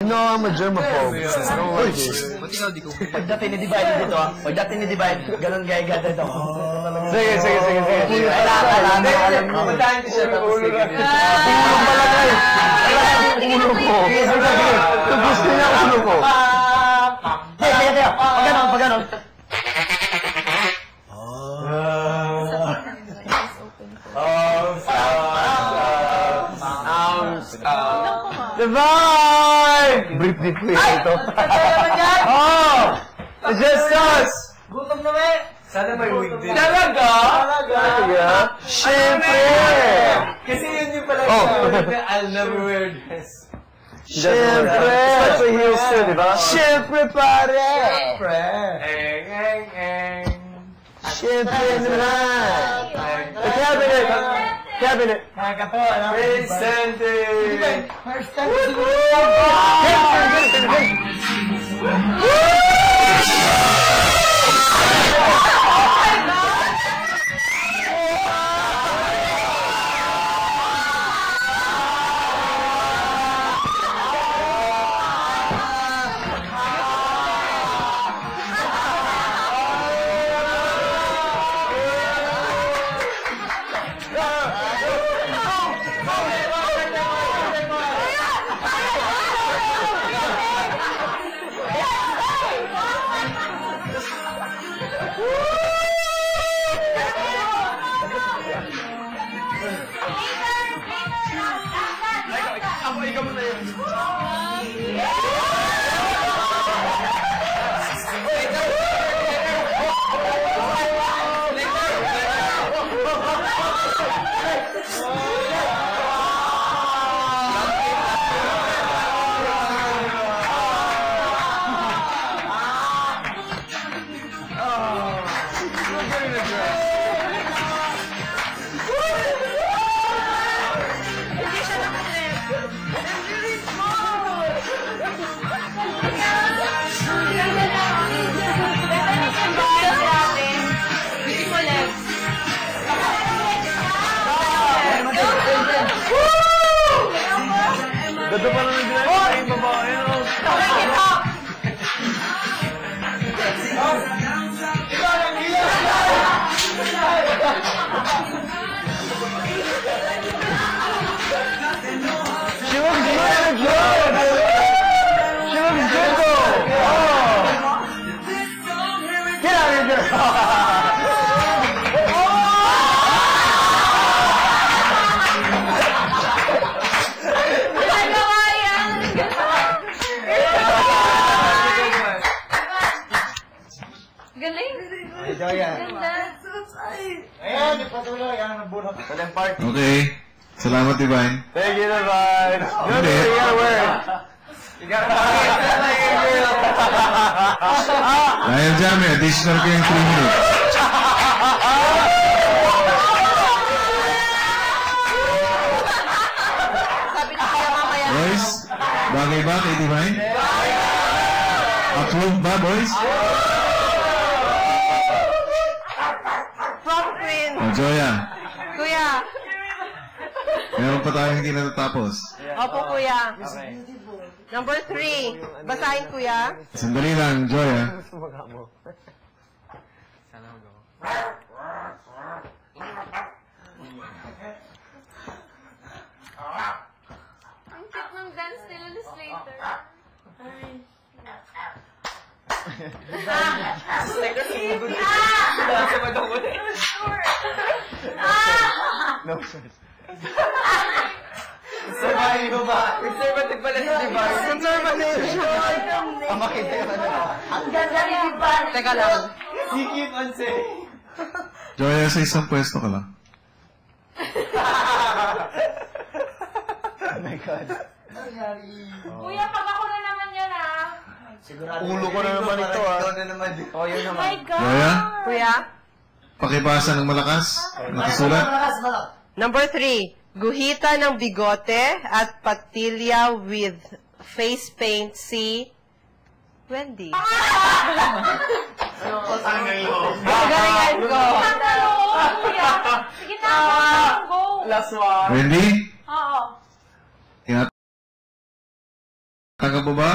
No, I'm a germaphobe. Pagdating ni Divide dito, pagdating ni Divide, ganun gaya dito. Sige. Puntahan ko siya tapos sige. Ulo ko. Gusto niya ulo ko. Sige. Pag ganon. Divide! Brief ko ito. Oh! It's just us! Gutom na ba? Sana may wig din. Talaga? Siyempre! Kasi yun yung pala I'll never wear this. Siyempre! Especially heels too, di ba? Siyempre, pare! Siyempre naman! Cabinet! Presente! First time Ganda pa naman ginagawa yung babae, no? She looks really good! She looks good, though! Oh! Get out of here, girl! Okay. Salamat, Divine. Thank you, Divine. No, you gotta wear it. You gotta wear it. Dahil dyan, may additional ko yung 3 minutes. Boys, bagay ba kay Divine? Approve ba, boys? Prom queen. Joya, Kuya. meron pa tayong hindi natatapos. Opo, kuya. Number 3. Basahin, kuya. Sandali lang, Joya. Ang cute ng dance nila ni Slater. No, sir. Survive ko ba? Conservative pala si Divine. Conservative siya. Makita yung ano. Ang ganda ni Divine. Teka lang. He keep on saying. Joya, sa isang pwesto ka lang. Oh my God. Kuya, pag ako na naman yan Ulo ko na naman ito, Oh, yun Oh naman. my God! Joya, Kuya. pakibasa ng malakas. Nakasulat. Number 3. Guhita ng bigote at patilya with face paint si Wendy. Galingan ko. Kuya, sige na, go! Last one. Wendy? Oo. Tingnan Taga mo ba?